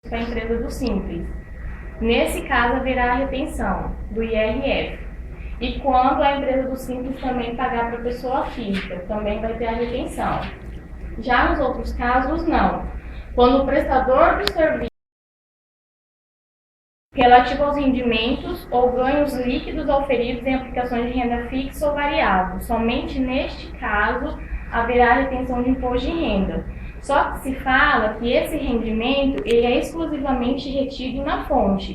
para a empresa do Simples. Nesse caso, haverá a retenção do IRF. E quando a empresa do Simples também pagar para a pessoa física, também vai ter a retenção. Já nos outros casos, não. Quando o prestador do serviço relativo aos rendimentos ou ganhos líquidos auferidos em aplicações de renda fixa ou variável, somente neste caso haverá retenção de imposto de renda. Só que se fala que esse rendimento ele é exclusivamente retido na fonte.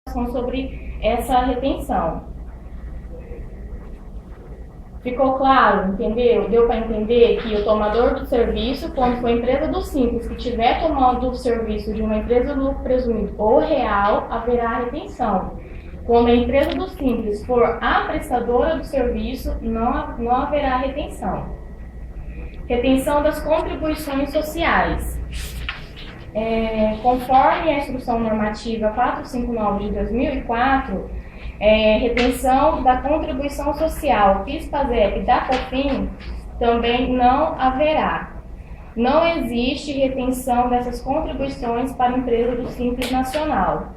Sobre essa retenção. Ficou claro? Entendeu? Deu para entender que o tomador do serviço, quando for a empresa do Simples que estiver tomando o serviço de uma empresa do lucro presumido ou real, haverá retenção. Quando a empresa do Simples for a prestadora do serviço, não haverá retenção. Retenção das contribuições sociais. Conforme a Instrução Normativa 459 de 2004, retenção da contribuição social, PIS, PASEP e da COFINS também não haverá. Não existe retenção dessas contribuições para a empresa do Simples Nacional.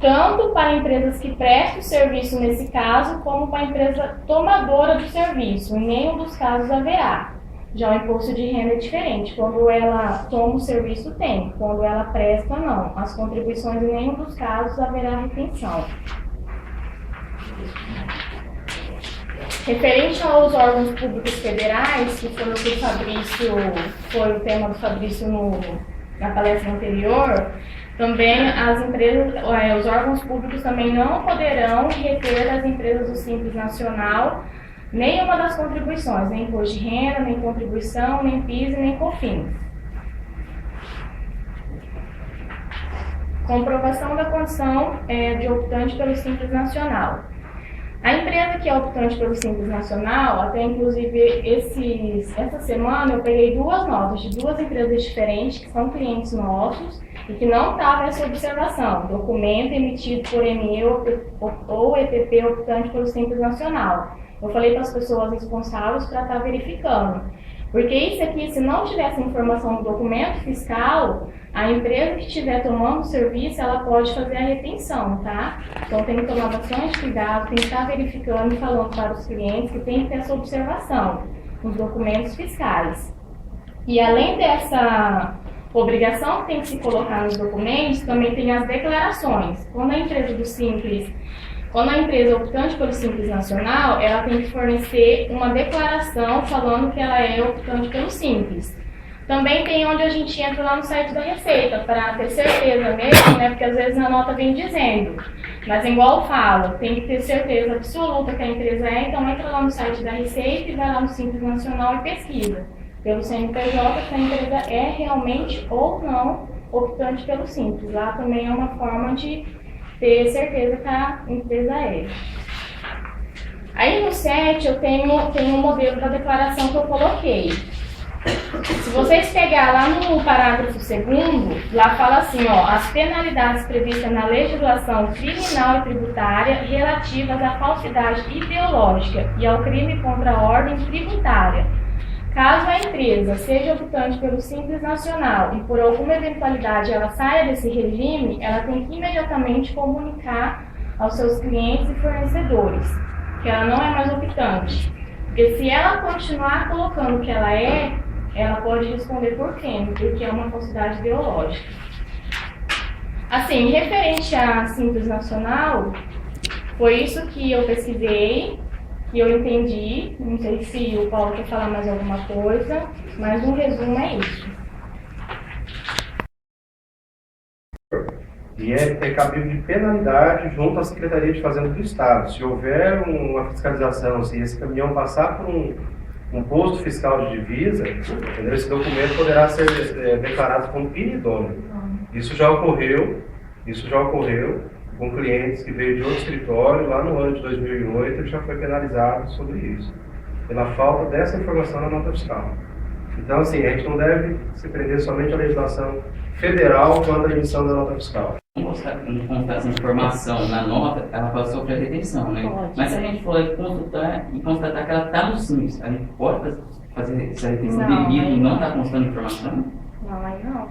Tanto para empresas que prestam serviço nesse caso, como para a empresa tomadora do serviço. Em nenhum dos casos haverá. Já o imposto de renda é diferente. Quando ela toma o serviço, tem. Quando ela presta, não. As contribuições, em nenhum dos casos, haverá retenção. Referente aos órgãos públicos federais, que foi o tema do Fabrício na palestra anterior, também as empresas, os órgãos públicos também não poderão reter das empresas do Simples Nacional nenhuma das contribuições, nem imposto de renda, nem contribuição, nem PIS e nem COFINS. Comprovação da condição de optante pelo Simples Nacional. A empresa que é optante pelo Simples Nacional, até inclusive essa semana eu peguei 2 notas de 2 empresas diferentes que são clientes nossos e que não estavam essa observação, documento emitido por ME ou EPP optante pelo Simples Nacional. Eu falei para as pessoas responsáveis para estar verificando. Porque isso aqui, se não tivesse informação no documento fiscal, a empresa que estiver tomando o serviço, ela pode fazer a retenção, tá? Então tem que tomar bastante cuidado, tem que estar verificando e falando para os clientes que tem que ter essa observação nos documentos fiscais. E além dessa obrigação que tem que se colocar nos documentos, também tem as declarações. Quando a empresa optante pelo Simples Nacional, ela tem que fornecer uma declaração falando que ela é optante pelo Simples. Também tem onde a gente entra lá no site da Receita, para ter certeza mesmo, né? Porque às vezes a nota vem dizendo. Mas igual eu falo, tem que ter certeza absoluta que a empresa então entra lá no site da Receita e vai lá no Simples Nacional e pesquisa pelo CNPJ se a empresa é realmente ou não optante pelo Simples. Lá também é uma forma de ter certeza que a empresa é. Aí no 7 eu tenho um modelo da declaração que eu coloquei. Se vocês pegar lá no parágrafo 2º, lá fala assim, as penalidades previstas na legislação criminal e tributária relativas à falsidade ideológica e ao crime contra a ordem tributária. Caso a empresa seja optante pelo Simples Nacional e por alguma eventualidade ela saia desse regime, ela tem que imediatamente comunicar aos seus clientes e fornecedores que ela não é mais optante. Porque se ela continuar colocando que ela pode responder por crime, porque é uma falsidade ideológica. Assim, referente à Simples Nacional, foi isso que eu pesquisei, que eu entendi. Não sei se o Paulo quer falar mais alguma coisa, mas um resumo é isso. E é cabível de penalidade junto à Secretaria de Fazenda do Estado. Se houver uma fiscalização, se esse caminhão passar por um posto fiscal de divisa, esse documento poderá ser declarado como inidôneo. Isso já ocorreu com clientes que veio de outro escritório, lá no ano de 2008, ele já foi penalizado sobre isso, pela falta dessa informação na nota fiscal. Então, assim, a gente não deve se prender somente à legislação federal quanto à emissão da nota fiscal. Não constar essa informação na nota, ela pode sofrer retenção, né? Pode. Mas se a gente for consultar e constatar que ela está no Simples, a gente pode fazer essa retenção devida e não está constando informação? Não, aí não.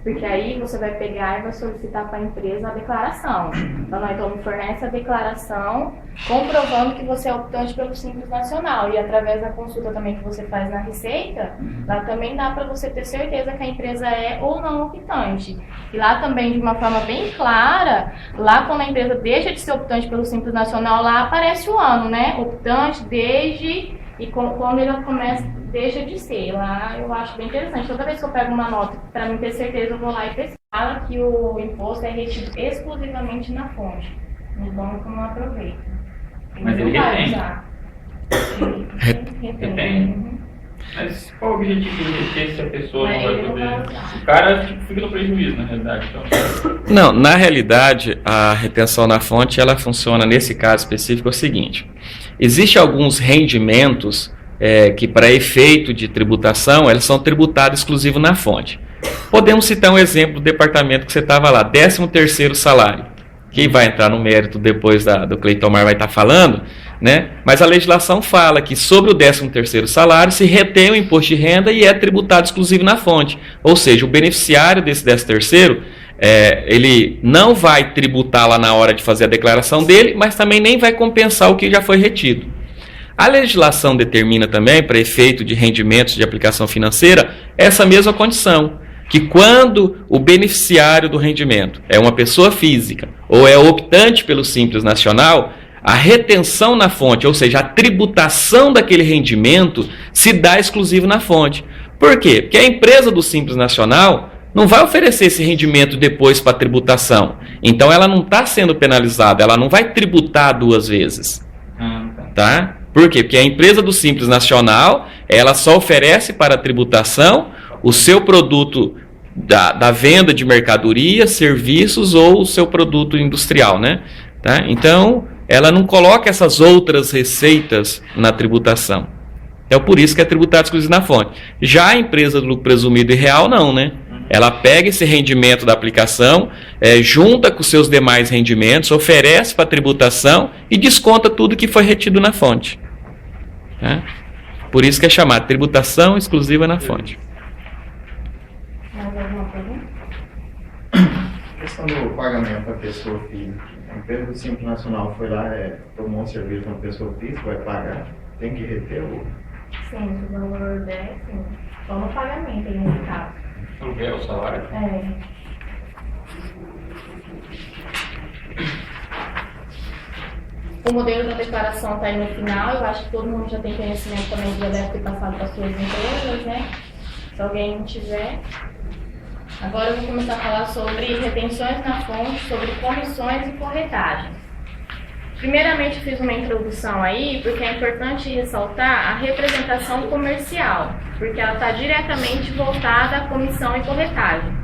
Porque aí você vai pegar e vai solicitar para a empresa a declaração. Então me fornece a declaração comprovando que você é optante pelo Simples Nacional. E através da consulta também que você faz na Receita, lá também dá para você ter certeza que a empresa é ou não optante. E lá também, de uma forma bem clara, lá quando a empresa deixa de ser optante pelo Simples Nacional, lá aparece o ano, né? Optante desde... E quando ele começa, deixa de ser. Lá eu acho bem interessante. Toda vez que eu pego uma nota, para mim ter certeza, eu vou lá e pesquisar que o imposto é retido exclusivamente na fonte. No banco não aproveita. Mas ele não vai retém. usar. Retém. Mas qual o objetivo de reter se a pessoa não vai Ele não vai poder? usar. O cara fica no prejuízo, na realidade. Então. Não, na realidade, a retenção na fonte, ela funciona nesse caso específico é o seguinte. Existem alguns rendimentos que, para efeito de tributação, eles são tributados exclusivo na fonte. Podemos citar um exemplo do departamento que você estava lá, 13º salário, que vai entrar no mérito depois do Cleiton Mar vai estar falando, né? Mas a legislação fala que sobre o 13º salário se retém o imposto de renda e é tributado exclusivo na fonte. Ou seja, o beneficiário desse 13º, ele não vai tributar lá na hora de fazer a declaração dele, mas também nem vai compensar o que já foi retido. A legislação determina também, para efeito de rendimentos de aplicação financeira, essa mesma condição, que quando o beneficiário do rendimento é uma pessoa física ou é optante pelo Simples Nacional, a retenção na fonte, ou seja, a tributação daquele rendimento, se dá exclusivo na fonte. Por quê? Porque a empresa do Simples Nacional não vai oferecer esse rendimento depois para tributação. Então ela não está sendo penalizada, ela não vai tributar duas vezes. Tá? Por quê? Porque a empresa do Simples Nacional, ela só oferece para a tributação o seu produto da venda de mercadoria, serviços ou o seu produto industrial, né? Tá? Então, ela não coloca essas outras receitas na tributação. Então, por isso que é tributado exclusivo na fonte. Já a empresa do lucro presumido e real, não, né? Ela pega esse rendimento da aplicação, junta com os seus demais rendimentos, oferece para a tributação e desconta tudo que foi retido na fonte. Tá? Por isso que é chamado tributação exclusiva na fonte. Mais alguma pergunta? A questão do pagamento da pessoa física. A empresa do Simples Nacional foi lá, tomou um serviço de uma pessoa física, vai pagar, tem que reter o... Sim, o valor der, sim. Só no pagamento aí nesse caso. Aluguel, o salário? O modelo da declaração está aí no final, eu acho que todo mundo já tem conhecimento também, já deve ter passado para as suas empresas, né? Se alguém não tiver. Agora eu vou começar a falar sobre retenções na fonte, sobre comissões e corretagem. Primeiramente eu fiz uma introdução aí, porque é importante ressaltar a representação comercial, porque ela está diretamente voltada à comissão e corretagem.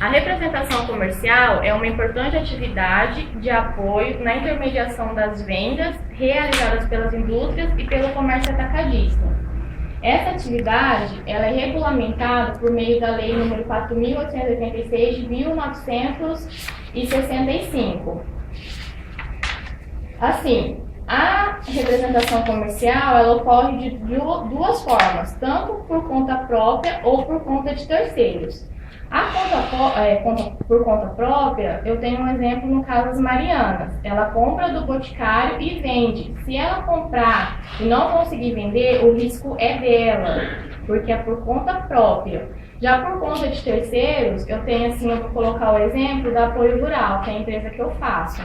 A representação comercial é uma importante atividade de apoio na intermediação das vendas realizadas pelas indústrias e pelo comércio atacadista. Essa atividade ela é regulamentada por meio da Lei nº 4.886 de 1965. Assim, a representação comercial ela ocorre de duas formas, tanto por conta própria ou por conta de terceiros. Por conta própria, eu tenho um exemplo no caso das Marianas. Ela compra do boticário e vende. Se ela comprar e não conseguir vender, o risco é dela, porque é por conta própria. Já por conta de terceiros, eu vou colocar o exemplo da Apoio Rural, que é a empresa que eu faço.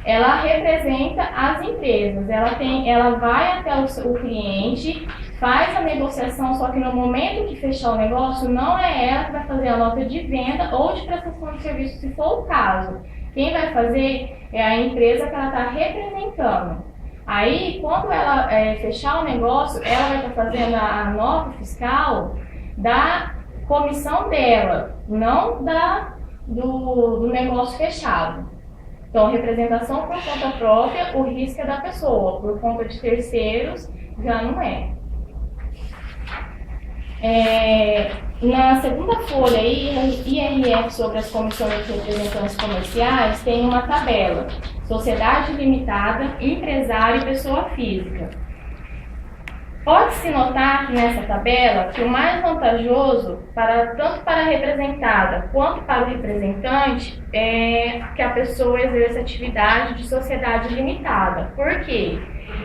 Ela representa as empresas, ela vai até o cliente, faz a negociação, só que no momento que fechar o negócio, não é ela que vai fazer a nota de venda ou de prestação de serviço, se for o caso. Quem vai fazer é a empresa que ela está representando. Aí, quando ela fechar o negócio, ela vai estar fazendo a nota fiscal da comissão dela, não do negócio fechado. Então, representação por conta própria, o risco é da pessoa, por conta de terceiros, já não é. Na segunda folha, IRF sobre as comissões de representantes comerciais, tem uma tabela, sociedade limitada, empresário e pessoa física. Pode-se notar aqui nessa tabela que o mais vantajoso, tanto para a representada quanto para o representante, é que a pessoa exerça atividade de sociedade limitada. Por quê?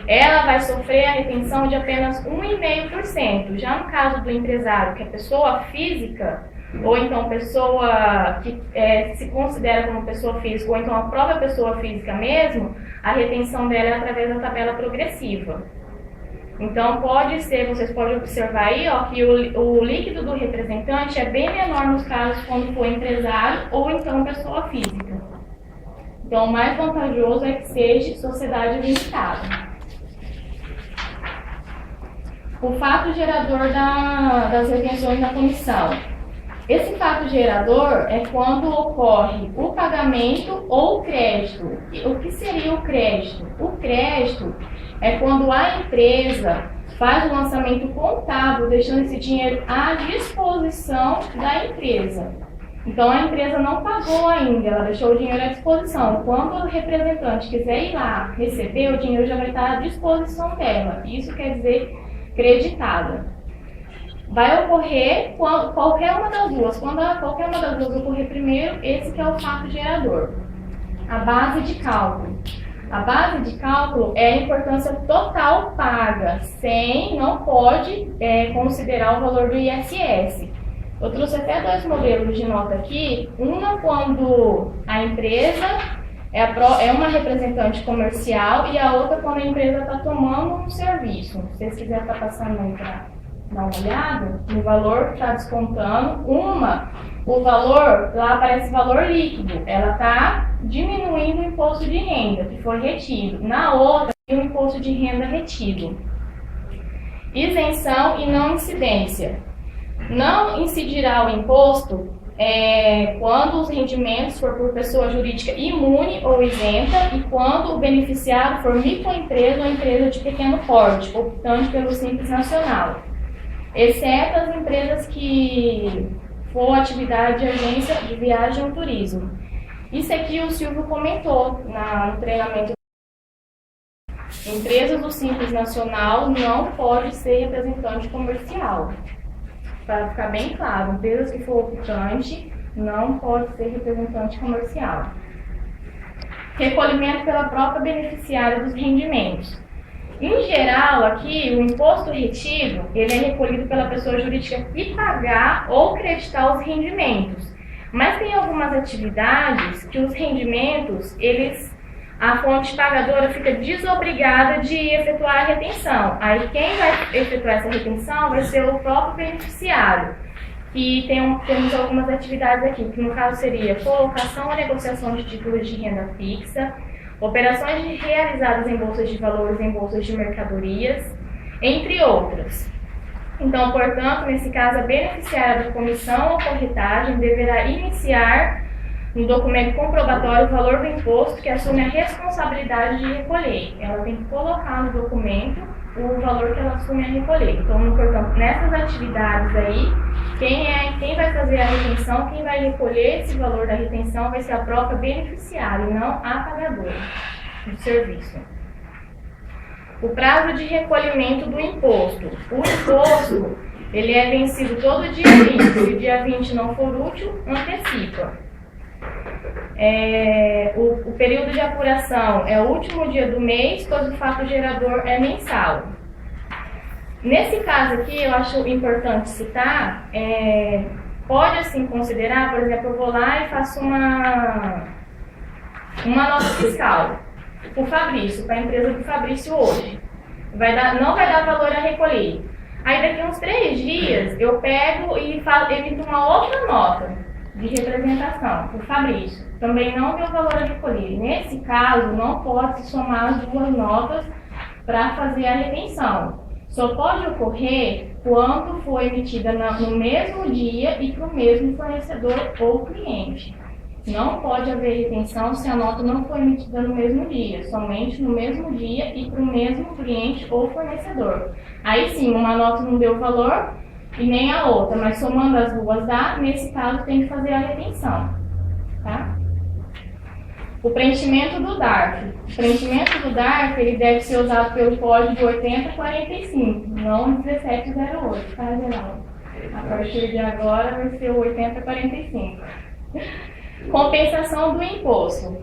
Ela vai sofrer a retenção de apenas 1,5%. Já no caso do empresário, que é pessoa física, ou então pessoa que se considera como pessoa física, ou então a própria pessoa física mesmo, a retenção dela é através da tabela progressiva. Então, vocês podem observar aí, ó, que o líquido do representante é bem menor nos casos quando for empresário ou então pessoa física. Então, o mais vantajoso é que seja sociedade limitada. O fato gerador das retenções da comissão. Esse fato gerador é quando ocorre o pagamento ou o crédito. O que seria o crédito? O crédito é quando a empresa faz o lançamento contábil, deixando esse dinheiro à disposição da empresa. Então, a empresa não pagou ainda, ela deixou o dinheiro à disposição. Quando o representante quiser ir lá receber, o dinheiro já vai estar à disposição dela. Isso quer dizer creditada. Vai ocorrer qualquer uma das duas. Quando qualquer uma das duas ocorrer primeiro, esse que é o fato gerador. A base de cálculo. A base de cálculo é a importância total paga, não pode considerar o valor do ISS. Eu trouxe até 2 modelos de nota aqui. Uma quando a empresa é uma representante comercial e a outra quando a empresa está tomando um serviço. Se vocês quiserem estar passando aí para dar uma olhada, no valor que está descontando, o valor, lá aparece valor líquido, ela está diminuindo o imposto de renda que foi retido. Na outra, o imposto de renda retido. Isenção e não incidência. Não incidirá o imposto quando os rendimentos for por pessoa jurídica imune ou isenta e quando o beneficiário for microempresa ou empresa de pequeno porte, optante pelo Simples Nacional, exceto as empresas que for atividade de agência de viagem ou turismo. Isso aqui o Silvio comentou no treinamento. Empresas do Simples Nacional não pode ser representante comercial. Para ficar bem claro, empresas que for optante não pode ser representante comercial. Recolhimento pela própria beneficiária dos rendimentos. Em geral, aqui, o imposto retido, ele é recolhido pela pessoa jurídica que pagar ou creditar os rendimentos. Mas tem algumas atividades que os rendimentos, a fonte pagadora fica desobrigada de efetuar a retenção. Aí quem vai efetuar essa retenção vai ser o próprio beneficiário. E temos algumas atividades aqui, que no caso seria colocação ou negociação de títulos de renda fixa, operações realizadas em bolsas de valores e em bolsas de mercadorias, entre outras. Então, portanto, nesse caso, a beneficiária da comissão ou corretagem deverá iniciar no documento comprobatório o valor do imposto que assume a responsabilidade de recolher. Ela tem que colocar no documento o valor que ela assume a recolher. Então, portanto, nessas atividades aí, quem vai fazer a retenção, quem vai recolher esse valor da retenção vai ser a própria beneficiária e não a pagadora do serviço. O prazo de recolhimento do imposto. O imposto, ele é vencido todo dia 20. Se o dia 20 não for útil, antecipa. O período de apuração é o último dia do mês, pois o fato gerador é mensal. Nesse caso aqui, eu acho importante citar, pode assim considerar, por exemplo, eu vou lá e faço uma nota fiscal para o Fabrício, para a empresa do Fabrício hoje. Não vai dar valor a recolher. Aí daqui uns 3 dias eu pego e emito uma outra nota de representação para o Fabrício. Também não deu valor a recolher. Nesse caso, não pode se somar as 2 notas para fazer a retenção. Só pode ocorrer quando for emitida no mesmo dia e para o mesmo fornecedor ou cliente. Não pode haver retenção se a nota não for emitida no mesmo dia, somente no mesmo dia e para o mesmo cliente ou fornecedor. Aí sim, uma nota não deu valor e nem a outra, mas somando as 2 dá, nesse caso tem que fazer a retenção. Tá? O preenchimento do DARF. O preenchimento do DARF ele deve ser usado pelo código 8045, não 1708, tá, Geraldo? A partir de agora vai ser o 8045. Compensação do imposto.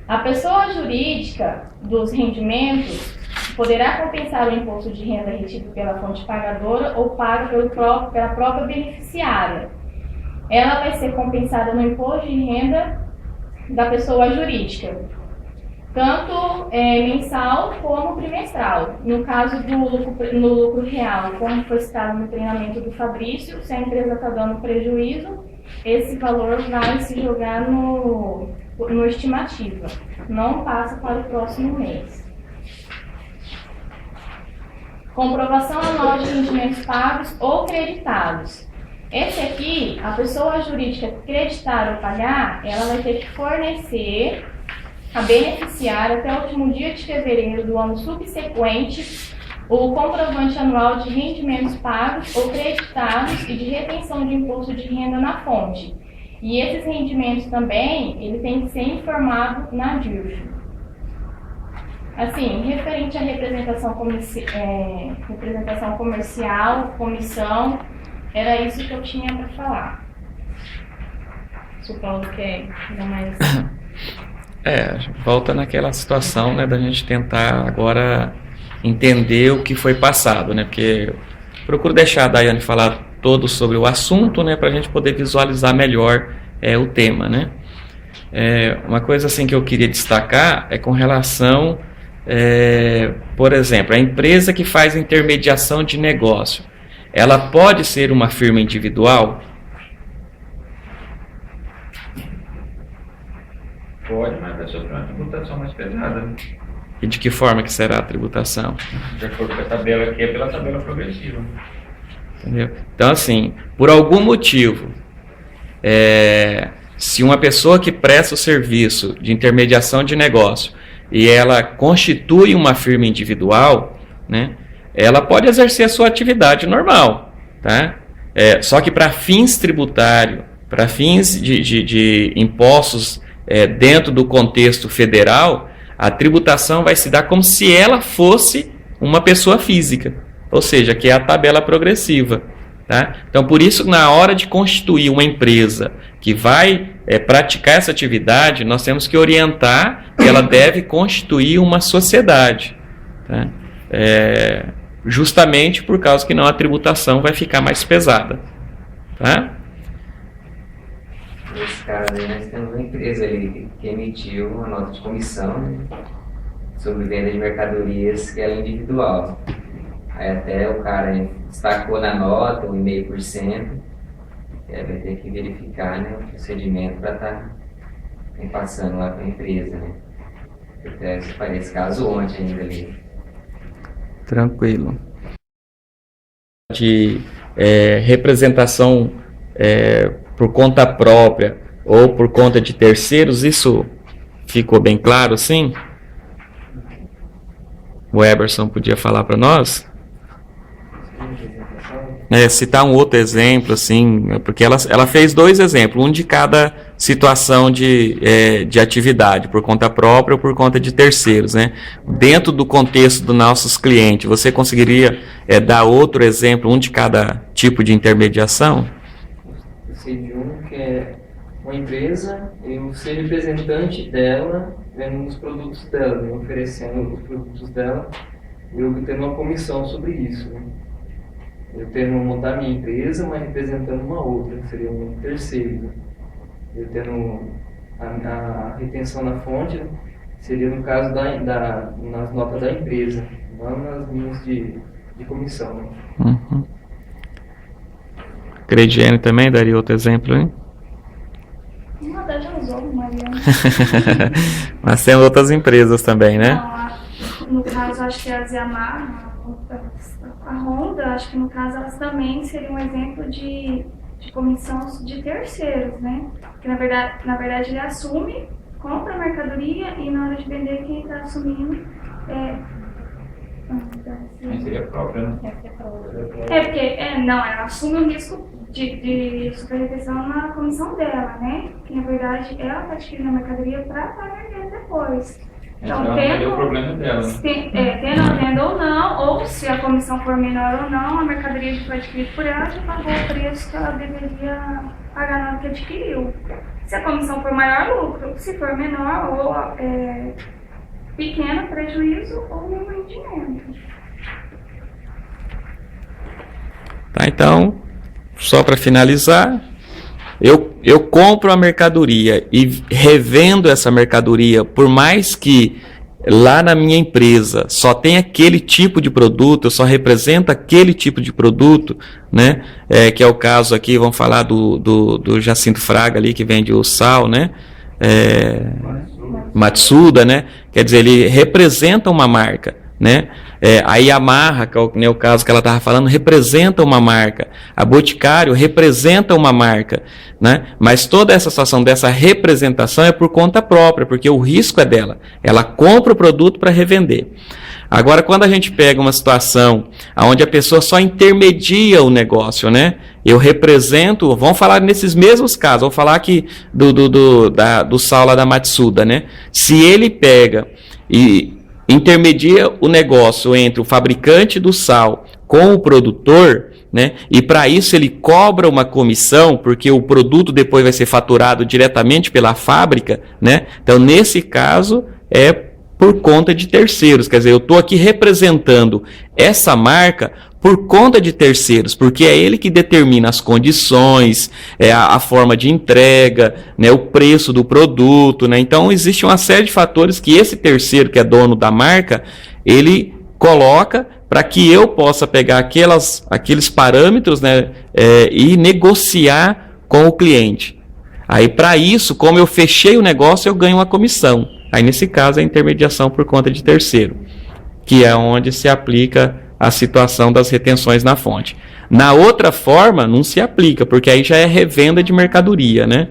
A pessoa jurídica dos rendimentos poderá compensar o imposto de renda retido pela fonte pagadora ou pago pela própria beneficiária. Ela vai ser compensada no imposto de renda da pessoa jurídica, tanto mensal como trimestral. No caso no lucro real, como foi citado no treinamento do Fabrício, se a empresa está dando prejuízo, esse valor vai se jogar no estimativa, não passa para o próximo mês. Comprovação anual de rendimentos pagos ou creditados. Esse aqui, a pessoa jurídica creditar ou pagar, ela vai ter que fornecer a beneficiária até o último dia de fevereiro do ano subsequente o comprovante anual de rendimentos pagos ou creditados e de retenção de imposto de renda na fonte. E esses rendimentos também, ele tem que ser informado na DIRF. Assim, referente à representação comercial, comissão, era isso que eu tinha para falar. Se o Paulo quer dar mais... Volta naquela situação, né, da gente tentar agora entender o que foi passado, né, porque eu procuro deixar a Daiane falar todo sobre o assunto, né, para a gente poder visualizar melhor o tema, né. Uma coisa assim que eu queria destacar é com relação, por exemplo, a empresa que faz intermediação de negócio, ela pode ser uma firma individual? Pode, mas vai sofrer uma tributação mais pesada. Né? E de que forma que será a tributação? De acordo com a tabela aqui, é pela tabela progressiva. Entendeu? Então, assim, por algum motivo, se uma pessoa que presta o serviço de intermediação de negócio e ela constitui uma firma individual, né, ela pode exercer a sua atividade normal, tá? Só que para fins tributários, para fins de impostos dentro do contexto federal, a tributação vai se dar como se ela fosse uma pessoa física, ou seja, que é a tabela progressiva, tá? Então, por isso, na hora de constituir uma empresa que vai praticar essa atividade, nós temos que orientar que ela deve constituir uma sociedade, tá? Justamente por causa que não a tributação vai ficar mais pesada, tá? Nesse caso aí nós temos uma empresa ali que emitiu uma nota de comissão, né, sobre venda de mercadorias que é individual. Aí até o cara destacou na nota 1,5%, vai ter que verificar, né, o procedimento para estar passando lá para a empresa, né? Até eu falei esse caso ontem ainda ali. Tranquilo. De representação por conta própria ou por conta de terceiros, isso ficou bem claro, sim? O Eberson podia falar para nós? Citar um outro exemplo, assim, porque ela fez 2 exemplos, um de cada situação de atividade, por conta própria ou por conta de terceiros, né? Dentro do contexto dos nossos clientes, você conseguiria dar outro exemplo, um de cada tipo de intermediação? Eu sei de um que é uma empresa, eu ser representante dela, vendo os produtos dela, me oferecendo os produtos dela, e eu tendo uma comissão sobre isso, né? Eu tendo montar minha empresa, mas representando uma outra, seria um terceiro. Eu tendo a retenção na fonte, né, seria no caso nas notas da empresa, não nas minhas de comissão. Né? Uhum. Crediane também daria outro exemplo, hein? Não, até já usou, Mariana. Mas tem outras empresas também, né? Não, no caso, acho que a Ziamar, a Honda, acho que no caso elas também seriam um exemplo de comissão de terceiros, né? Porque na verdade ele assume, compra a mercadoria e na hora de vender quem está assumindo seria própria, né? porque ela assume o risco de superretenção na comissão dela, né? Que na verdade ela está adquirindo a mercadoria para estar vendendo depois. Então, o problema dela. Tendo a venda ou não, ou se a comissão for menor ou não, a mercadoria já foi adquirida por ela, já pagou o preço que ela deveria pagar na hora que adquiriu. Se a comissão for maior, lucro. Se for menor, ou pequeno, prejuízo ou nenhum rendimento. Tá, então, só para finalizar, eu compro a mercadoria e revendo essa mercadoria, por mais que lá na minha empresa só tem aquele tipo de produto, eu só represento aquele tipo de produto, né? Que é o caso aqui, vamos falar do Jacinto Fraga ali, que vende o sal, né? Matsuda, né? Quer dizer, ele representa uma marca, né? A Yamaha, que é o caso que ela estava falando, representa uma marca. A Boticário representa uma marca, né? Mas toda essa situação dessa representação é por conta própria, porque o risco é dela. Ela compra o produto para revender. Agora, quando a gente pega uma situação onde a pessoa só intermedia o negócio, né? Eu represento, vamos falar nesses mesmos casos, vamos falar aqui do sal lá da Matsuda, né? Se ele pega e intermedia o negócio entre o fabricante do sal com o produtor, né? E para isso ele cobra uma comissão, porque o produto depois vai ser faturado diretamente pela fábrica, né? Então, nesse caso, é por conta de terceiros. Quer dizer, eu estou aqui representando essa marca por conta de terceiros, porque é ele que determina as condições, a forma de entrega, né, o preço do produto, né? Então existe uma série de fatores que esse terceiro, que é dono da marca, ele coloca para que eu possa pegar aqueles parâmetros, né, e negociar com o cliente. Aí, para isso, como eu fechei o negócio, eu ganho uma comissão. Aí, nesse caso, é a intermediação por conta de terceiro, que é onde se aplica a situação das retenções na fonte. Na outra forma, não se aplica, porque aí já é revenda de mercadoria, né?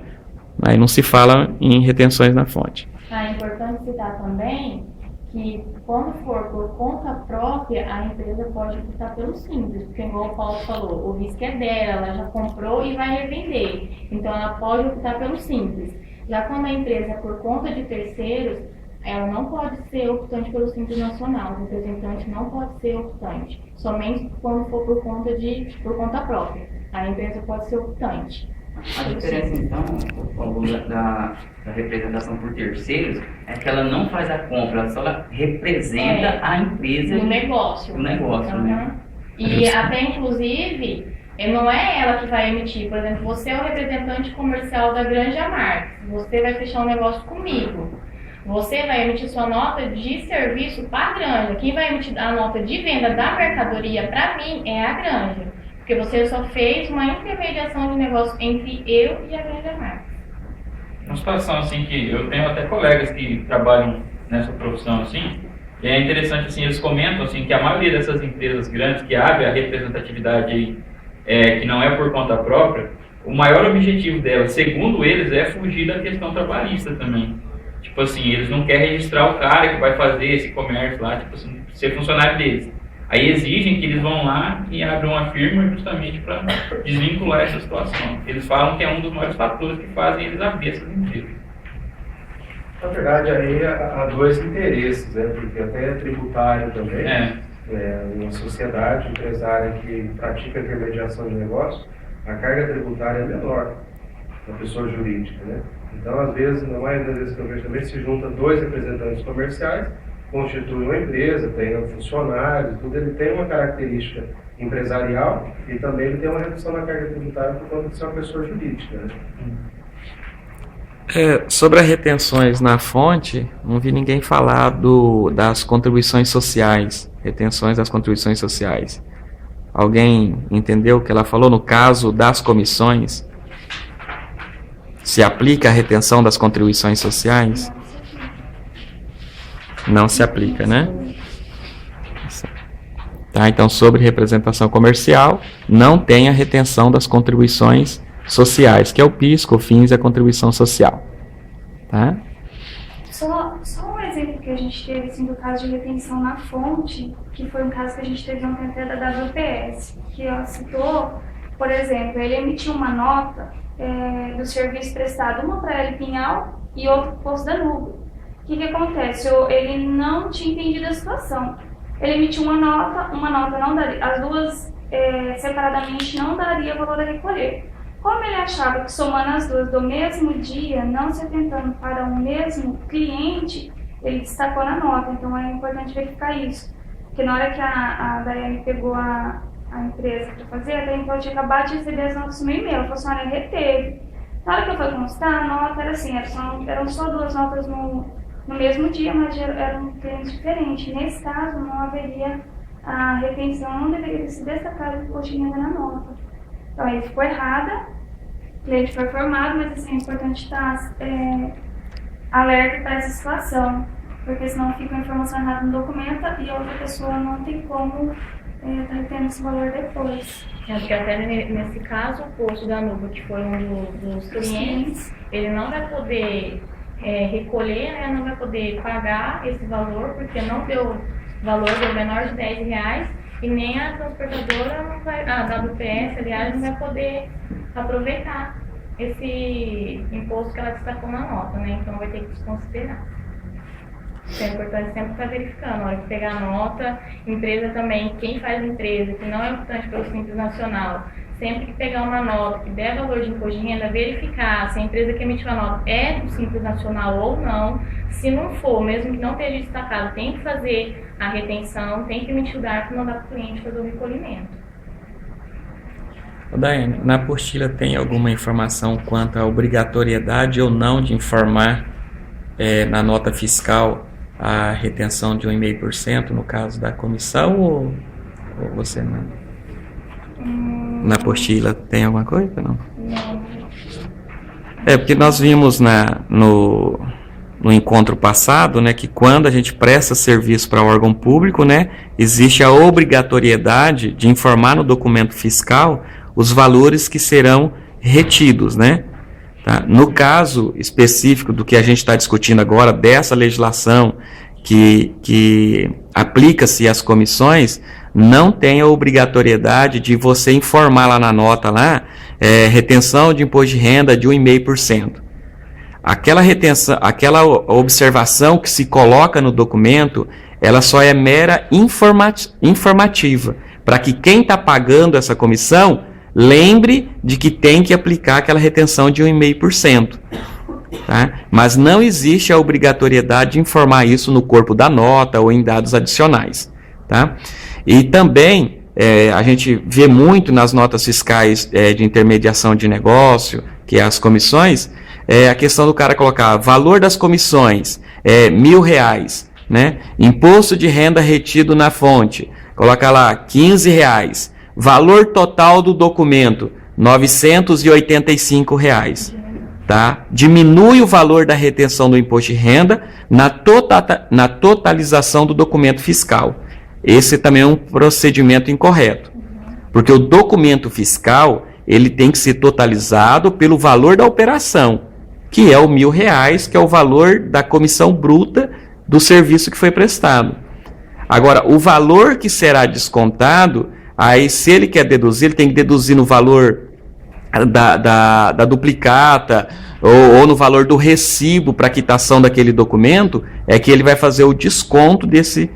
Aí não se fala em retenções na fonte. É importante citar também que, quando for por conta própria, a empresa pode optar pelo simples, porque, igual o Paulo falou, o risco é dela, ela já comprou e vai revender. Então, ela pode optar pelo simples. Já quando a empresa é por conta de terceiros, ela não pode ser optante pelo Simples Nacional, o representante não pode ser optante, somente quando for por conta própria. A empresa pode ser optante. A diferença, então, da representação por terceiros é que ela não faz a compra, ela representa a empresa no negócio. Né? E até, inclusive, não é ela que vai emitir. Por exemplo, você é o representante comercial da Granja Marques, você vai fechar um negócio comigo. Você vai emitir sua nota de serviço para a granja. Quem vai emitir a nota de venda da mercadoria para mim é a granja. Porque você só fez uma intermediação de negócio entre eu e a Granja Marques. Uma situação assim que eu tenho até colegas que trabalham nessa profissão assim, e é interessante assim, eles comentam assim que a maioria dessas empresas grandes que abrem a representatividade aí, que não é por conta própria, o maior objetivo delas, segundo eles, é fugir da questão trabalhista também. Tipo assim, eles não querem registrar o cara que vai fazer esse comércio lá, tipo assim, ser funcionário deles. Aí exigem que eles vão lá e abram uma firma justamente para desvincular essa situação. Eles falam que é um dos maiores fatores que fazem eles abrir essas empresas. Na verdade, aí há dois interesses, né? Porque até é tributário também. Uma sociedade empresária que pratica intermediação de negócio, a carga tributária é menor da pessoa jurídica, né? Então, às vezes, na maioria das vezes que eu vejo também, se juntam dois representantes comerciais, constituem uma empresa, tem funcionários, tudo, ele tem uma característica empresarial e também ele tem uma redução na carga tributária por conta de ser uma pessoa jurídica, né? Sobre as retenções na fonte, não vi ninguém falar das contribuições sociais, retenções das contribuições sociais. Alguém entendeu o que ela falou? No caso das comissões, se aplica a retenção das contribuições sociais? Não se aplica, né? Tá, então, sobre representação comercial, não tem a retenção das contribuições sociais, que é o PIS, COFINS e a contribuição social. Tá? Só um exemplo que a gente teve assim, do caso de retenção na fonte, que foi um caso que a gente teve ontem até da WPS, que ela citou, por exemplo, ele emitiu uma nota do serviço prestado, uma para ele Pinhal e outra para o Poço Danúbio. O que acontece? Ele não tinha entendido a situação. Ele emitiu uma nota não daria, as duas separadamente não daria valor a recolher. Como ele achava que somando as duas do mesmo dia, não se atentando para o mesmo cliente, ele destacou na nota. Então é importante verificar isso. Porque na hora que a Daiane pegou a empresa para fazer, até então eu tinha acabado de receber as notas no meu e-mail. Ela falou assim, olha, reteve. Na hora que eu fui constar, a nota era assim, eram só duas notas no mesmo dia, mas eram clientes diferentes. Nesse caso, não haveria a retenção, não deveria se destacar o imposto de renda na nota. Então, aí ficou errada, o cliente foi informado, mas assim, é importante estar alerta para essa situação, porque senão fica a informação errada no documento e a outra pessoa não tem como estar retendo esse valor depois. Acho que até nesse caso, o posto da Nuba, que foi um dos clientes, ele não vai poder recolher, né, não vai poder pagar esse valor, porque não deu valor, deu menor de R$10, e nem a transportadora não vai, a WPS, aliás, não vai poder aproveitar esse imposto que ela destacou na nota, né? Então vai ter que desconsiderar. Então é importante sempre estar verificando, na hora de pegar a nota, empresa também, quem faz empresa, que não é optante pelo Simples Nacional, sempre que pegar uma nota que der valor de imposto de renda, verificar se a empresa que emitiu a nota é do Simples Nacional ou não. Se não for, mesmo que não esteja destacado, tem que fazer a retenção, tem que emitir o DARF e mandar para o cliente fazer o recolhimento. Daiane, na apostila tem alguma informação quanto à obrigatoriedade ou não de informar na nota fiscal a retenção de 1,5% no caso da comissão ou você não? Na apostila tem alguma coisa? Não. Porque nós vimos no encontro passado, né, que quando a gente presta serviço para órgão público, né, existe a obrigatoriedade de informar no documento fiscal os valores que serão retidos, né? Tá? No caso específico do que a gente está discutindo agora, dessa legislação que aplica-se às comissões, não tem a obrigatoriedade de você informar lá na nota, retenção de imposto de renda de 1,5%. Aquela retenção, aquela observação que se coloca no documento, ela só é mera informativa, para que quem está pagando essa comissão lembre de que tem que aplicar aquela retenção de 1,5%. Tá? Mas não existe a obrigatoriedade de informar isso no corpo da nota ou em dados adicionais. Tá? E também a gente vê muito nas notas fiscais de intermediação de negócio, que é as comissões, a questão do cara colocar valor das comissões, R$1.000, né? Imposto de renda retido na fonte, coloca lá R$15, valor total do documento, R$985. Tá? Diminui o valor da retenção do imposto de renda na totalização do documento fiscal. Esse também é um procedimento incorreto, porque o documento fiscal ele tem que ser totalizado pelo valor da operação, que é o R$1.000, que é o valor da comissão bruta do serviço que foi prestado. Agora, o valor que será descontado, aí se ele quer deduzir, ele tem que deduzir no valor da duplicata ou no valor do recibo para quitação daquele documento, é que ele vai fazer o desconto desse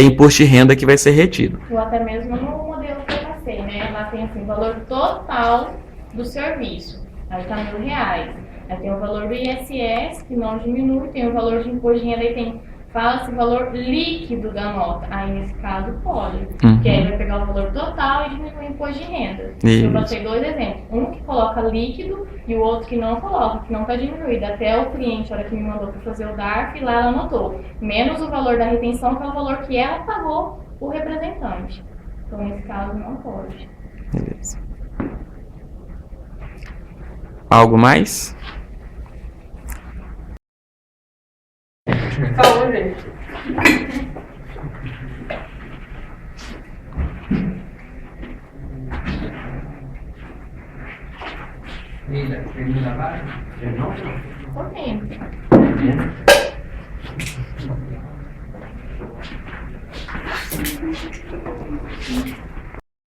imposto de renda que vai ser retido. Ou até mesmo no modelo que eu passei, né? Lá tem assim, o valor total do serviço, aí está R$1.000. Aí tem o valor do ISS, que não diminui, tem o valor de imposto de renda, aí fala-se valor líquido da nota. Aí nesse caso pode, porque aí vai pegar o valor total e diminuir o imposto de renda. Eu passei dois exemplos, um que coloca líquido e o outro que não coloca, que não está diminuído. Até o cliente, a hora que me mandou para fazer o DARF, lá ela anotou, menos o valor da retenção, que é o valor que ela pagou o representante. Então nesse caso não pode. Beleza. Algo mais? Falou, gente. Termina a vaga? Correndo.